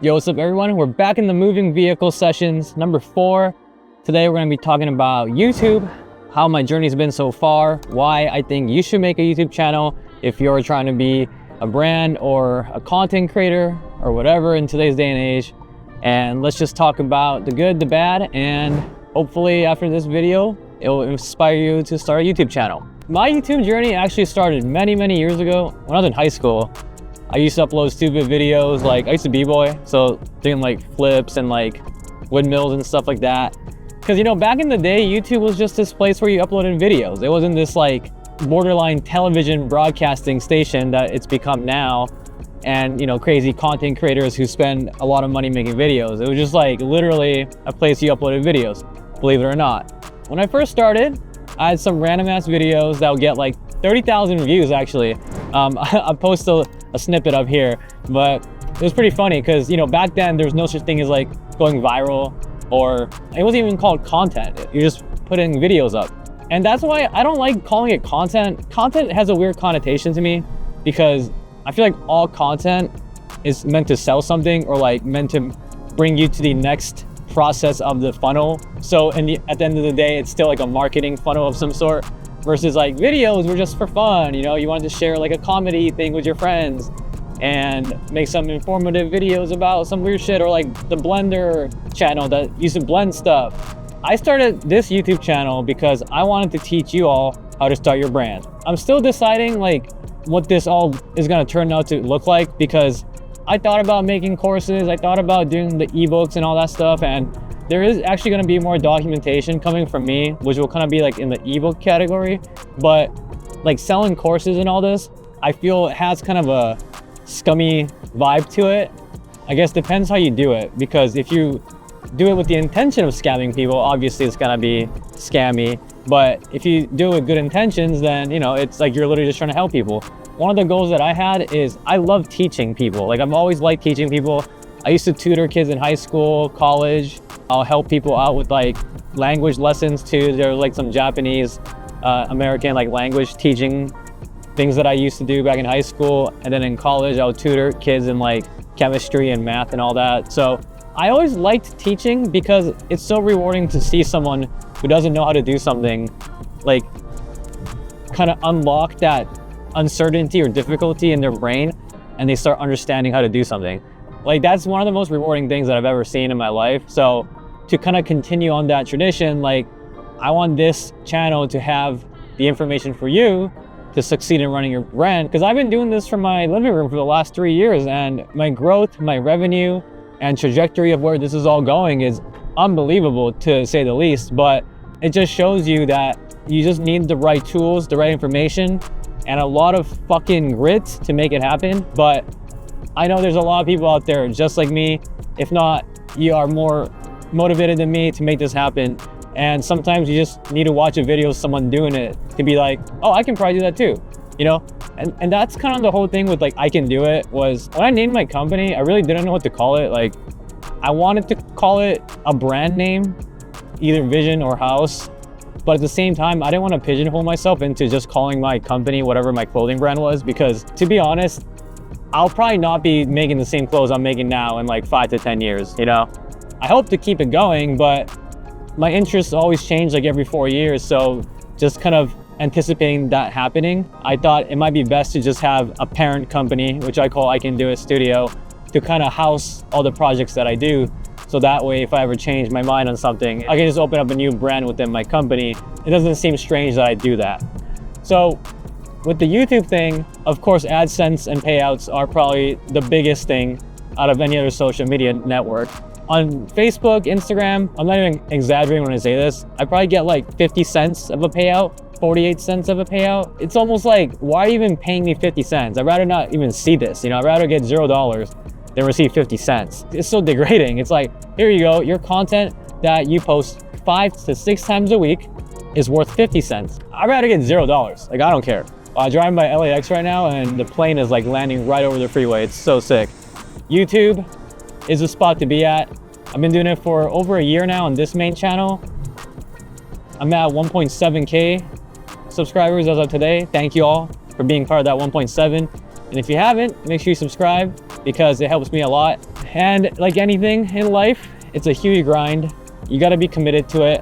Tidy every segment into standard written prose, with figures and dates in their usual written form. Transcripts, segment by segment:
Yo, what's up everyone? We're back in the moving vehicle sessions, number 4. Today we're going to be talking about YouTube, how my journey's been so far, why I think you should make a YouTube channel if you're trying to be a brand or a content creator or whatever in today's day and age. And let's just talk about the good, the bad, and hopefully after this video, it will inspire you to start a YouTube channel. My YouTube journey actually started many years ago when I was in high school. I used to upload stupid videos, like I used to b-boy, so doing like flips and like windmills and stuff like that. Because, you know, back in the day, YouTube was just this place where you uploaded videos. It wasn't this like borderline television broadcasting station that it's become now, and, you know, crazy content creators who spend a lot of money making videos. It was just like literally a place you uploaded videos, believe it or not. When I first started, I had some random ass videos that would get like 30,000 views actually. I post a snippet up here, but it was pretty funny because, you know, back then there was no such thing as like going viral, or it wasn't even called content. You're just putting videos up. And that's why I don't like calling it content. Content has a weird connotation to me because I feel like all content is meant to sell something or like meant to bring you to the next process of the funnel. So at the end of the day, it's still like a marketing funnel of some sort, versus like videos were just for fun. You know, you wanted to share like a comedy thing with your friends and make some informative videos about some weird shit, or like the Blender channel that used to blend stuff. I started this YouTube channel because I wanted to teach you all how to start your brand. I'm still deciding like what this all is going to turn out to look like, because I thought about making courses, I thought about doing the ebooks and all that stuff, and there is actually going to be more documentation coming from me, which will kind of be like in the ebook category. But like selling courses and all this, I feel it has kind of a scummy vibe to it. I guess depends how you do it, because if you do it with the intention of scamming people, obviously it's gonna be scammy. But if you do it with good intentions, then, you know, it's like you're literally just trying to help people. One of the goals that I had is I love teaching people. Like, I've always liked teaching people. I used to tutor kids in high school, college. I'll help people out with like language lessons too. There was like some Japanese, American like language teaching things that I used to do back in high school. And then in college, I would tutor kids in like chemistry and math and all that. So I always liked teaching because it's so rewarding to see someone who doesn't know how to do something, like kind of unlock that uncertainty or difficulty in their brain, and they start understanding how to do something. Like, that's one of the most rewarding things that I've ever seen in my life. So to kind of continue on that tradition, like, I want this channel to have the information for you to succeed in running your brand, because I've been doing this from my living room for the last 3 years, and my growth, my revenue, and trajectory of where this is all going is unbelievable, to say the least. But it just shows you that you just need the right tools, the right information, and a lot of fucking grit to make it happen. But I know there's a lot of people out there just like me. If not, you are more motivated than me to make this happen. And sometimes you just need to watch a video of someone doing it to be like, oh, I can probably do that too, you know? And that's kind of the whole thing with like IKendoit. Was when I named my company, I really didn't know what to call it. Like, I wanted to call it a brand name, either Vision or House. But at the same time, I didn't want to pigeonhole myself into just calling my company whatever my clothing brand was, because to be honest, I'll probably not be making the same clothes I'm making now in like 5 to 10 years, you know? I hope to keep it going, but my interests always change like every 4 years. So just kind of anticipating that happening, I thought it might be best to just have a parent company, which I call IKendoit.Studio, to kind of house all the projects that I do. So that way, if I ever change my mind on something, I can just open up a new brand within my company. It doesn't seem strange that I do that. So with the YouTube thing, of course, AdSense and payouts are probably the biggest thing out of any other social media network. On Facebook, Instagram, I'm not even exaggerating when I say this, I probably get like 50 cents of a payout, 48 cents of a payout. It's almost like, why are you even paying me 50 cents? I'd rather not even see this, you know? I'd rather get $0 than receive 50 cents. It's so degrading. It's like, here you go, your content that you post 5 to 6 times a week is worth 50 cents. I'd rather get $0. Like, I don't care. I'm driving by LAX right now and the plane is like landing right over the freeway. It's so sick. YouTube is a spot to be at. I've been doing it for over a year now on this main channel. I'm at 1.7K subscribers as of today. Thank you all for being part of that 1.7. And if you haven't, make sure you subscribe. because it helps me a lot. And like anything in life, it's a huge grind. You got to be committed to it.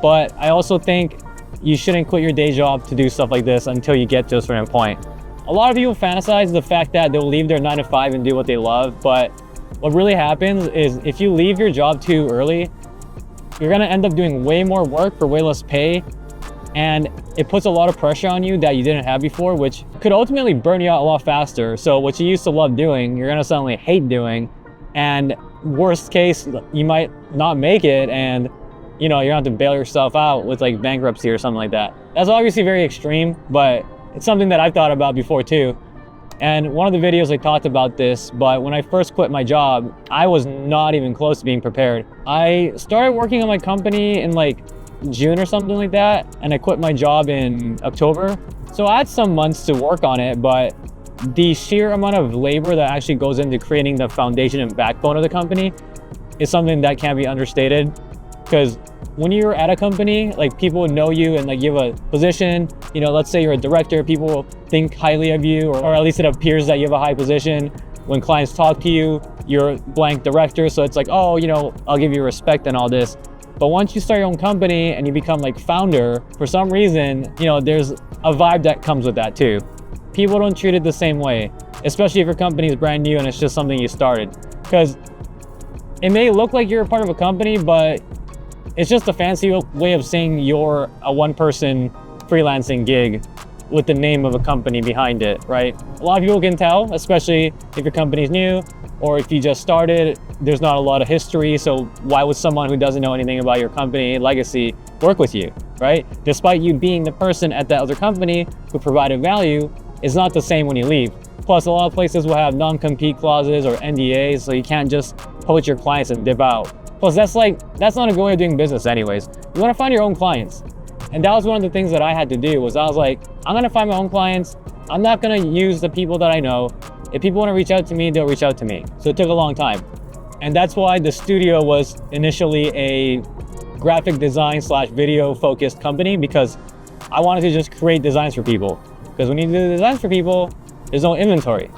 But I also think you shouldn't quit your day job to do stuff like this until you get to a certain point. A lot of people fantasize the fact that they'll leave their 9 to 5 and do what they love, but what really happens is if you leave your job too early, you're gonna end up doing way more work for way less pay, and it puts a lot of pressure on you that you didn't have before, which could ultimately burn you out a lot faster. So what you used to love doing, you're gonna suddenly hate doing, and worst case, you might not make it, and you're gonna have to bail yourself out with like bankruptcy or something like that. That's obviously very extreme, but it's something that I've thought about before too. And one of the videos I talked about this, but when I first quit my job, I was not even close to being prepared. I started working on my company in like June or something like that, and I quit my job in October. So I had some months to work on it, but the sheer amount of labor that actually goes into creating the foundation and backbone of the company is something that can't be understated. Because when you're at a company, like people know you and like you have a position, let's say you're a director, people will think highly of you, or at least it appears that you have a high position. When clients talk to you, you're blank director. So it's like, oh, I'll give you respect and all this. But once you start your own company and you become like founder, for some reason, there's a vibe that comes with that too. People don't treat it the same way, especially if your company is brand new and it's just something you started. Because it may look like you're a part of a company, but it's just a fancy way of saying you're a one-person freelancing gig with the name of a company behind it, right? A lot of people can tell, especially if your company's new or if you just started, there's not a lot of history. So why would someone who doesn't know anything about your company legacy work with you, right? Despite you being the person at that other company who provided value, it's not the same when you leave. Plus, a lot of places will have non-compete clauses or NDAs, so you can't just poach your clients and dip out. Plus, that's not a good way of doing business anyways. You want to find your own clients. And that was one of the things that I had to do, was I was like, I'm going to find my own clients. I'm not going to use the people that I know. If people want to reach out to me, they'll reach out to me. So it took a long time. And that's why the studio was initially a graphic design / video focused company, because I wanted to just create designs for people. Because when you do designs for people, there's no inventory.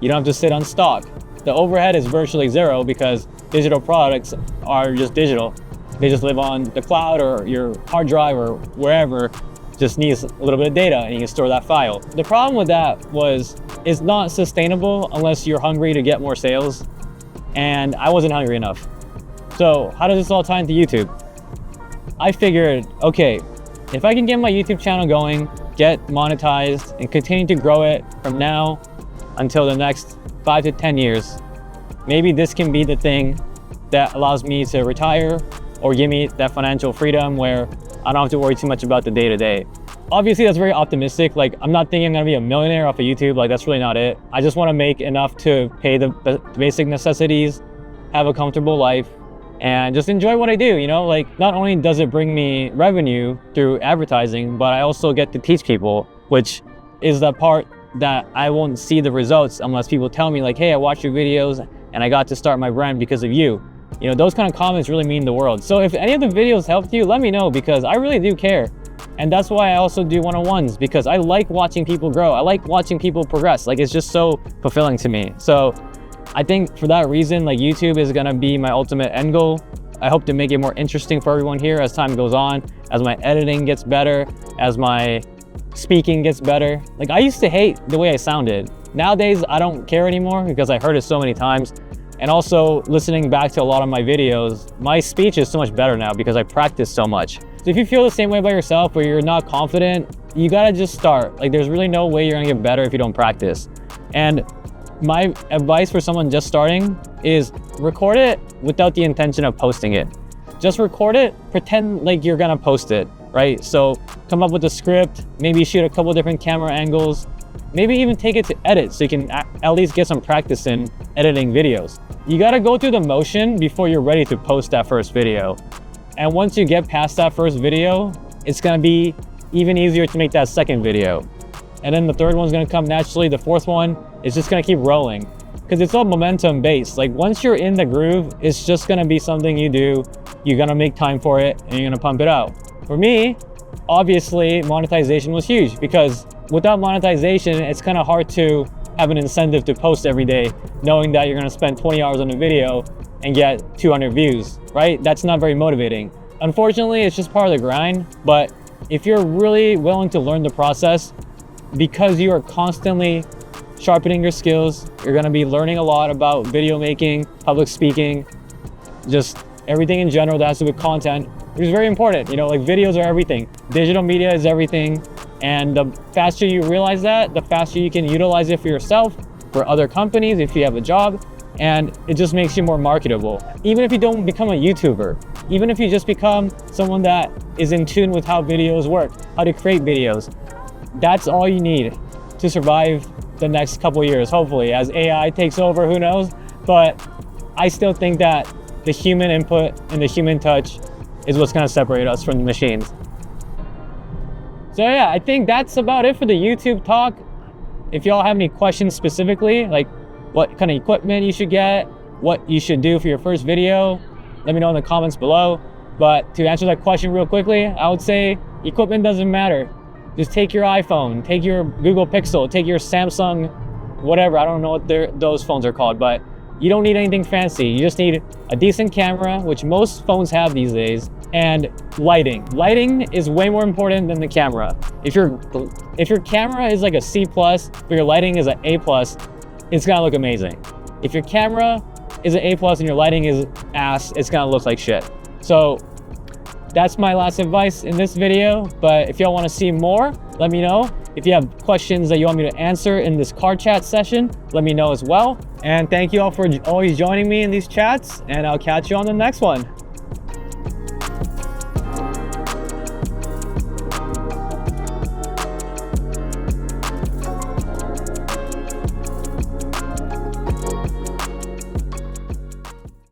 You don't have to sit on stock. The overhead is virtually zero because digital products are just digital. They just live on the cloud or your hard drive or wherever. Just needs a little bit of data and you can store that file. The problem with that was it's not sustainable unless you're hungry to get more sales. And I wasn't hungry enough. So how does this all tie into YouTube? I figured, okay, if I can get my YouTube channel going, get monetized, and continue to grow it from now until the next 5 to 10 years, maybe this can be the thing that allows me to retire or give me that financial freedom where I don't have to worry too much about the day-to-day. Obviously, that's very optimistic. Like, I'm not thinking I'm gonna be a millionaire off of YouTube. Like, that's really not it. I just wanna make enough to pay the basic necessities, have a comfortable life, and just enjoy what I do, Like, not only does it bring me revenue through advertising, but I also get to teach people, which is the part that I won't see the results unless people tell me like, hey, I watched your videos and I got to start my brand because of you. Those kind of comments really mean the world. So if any of the videos helped you, let me know, because I really do care. And that's why I also do one-on-ones, because I like watching people grow. I like watching people progress. Like, it's just so fulfilling to me. So I think for that reason, like, YouTube is gonna be my ultimate end goal. I hope to make it more interesting for everyone here as time goes on, as my editing gets better, as my speaking gets better. Like, I used to hate the way I sounded. Nowadays, I don't care anymore because I heard it so many times. And also, listening back to a lot of my videos, my speech is so much better now because I practice so much. So if you feel the same way by yourself, where you're not confident, you gotta just start. Like, there's really no way you're gonna get better if you don't practice. And my advice for someone just starting is record it without the intention of posting it. Just record it, pretend like you're gonna post it, right? So come up with a script, maybe shoot a couple different camera angles, maybe even take it to edit so you can at least get some practice in editing videos. You gotta go through the motion before you're ready to post that first video. And once you get past that first video, it's gonna be even easier to make that second video. And then the third one's gonna come naturally. The fourth one is just gonna keep rolling, because it's all momentum based. Like, once you're in the groove, it's just gonna be something you do. You're gonna make time for it and you're gonna pump it out. For me, obviously monetization was huge, because without monetization, it's kind of hard to have an incentive to post every day, knowing that you're gonna spend 20 hours on a video and get 200 views, right? That's not very motivating. Unfortunately, it's just part of the grind, but if you're really willing to learn the process, because you are constantly sharpening your skills, you're gonna be learning a lot about video making, public speaking, just everything in general that has to do with content, which is very important. You know, like videos are everything. Digital media is everything. And the faster you realize that, the faster you can utilize it for yourself, for other companies, if you have a job, and it just makes you more marketable. Even if you don't become a YouTuber, even if you just become someone that is in tune with how videos work, how to create videos, that's all you need to survive the next couple years, hopefully. As AI takes over, who knows? But I still think that the human input and the human touch is what's gonna separate us from the machines. So yeah, I think that's about it for the YouTube talk. If y'all have any questions specifically, like what kind of equipment you should get, what you should do for your first video, let me know in the comments below. But to answer that question real quickly, I would say equipment doesn't matter. Just take your iPhone, take your Google Pixel, take your Samsung, whatever. I don't know what those phones are called, but you don't need anything fancy. You just need a decent camera, which most phones have these days, and lighting. Lighting is way more important than the camera. If your camera is like a C+, but your lighting is an A+, it's gonna look amazing. If your camera is an A+ and your lighting is ass, it's gonna look like shit. So that's my last advice in this video, but if y'all wanna see more, let me know. If you have questions that you want me to answer in this car chat session, let me know as well. And thank you all for always joining me in these chats, and I'll catch you on the next one.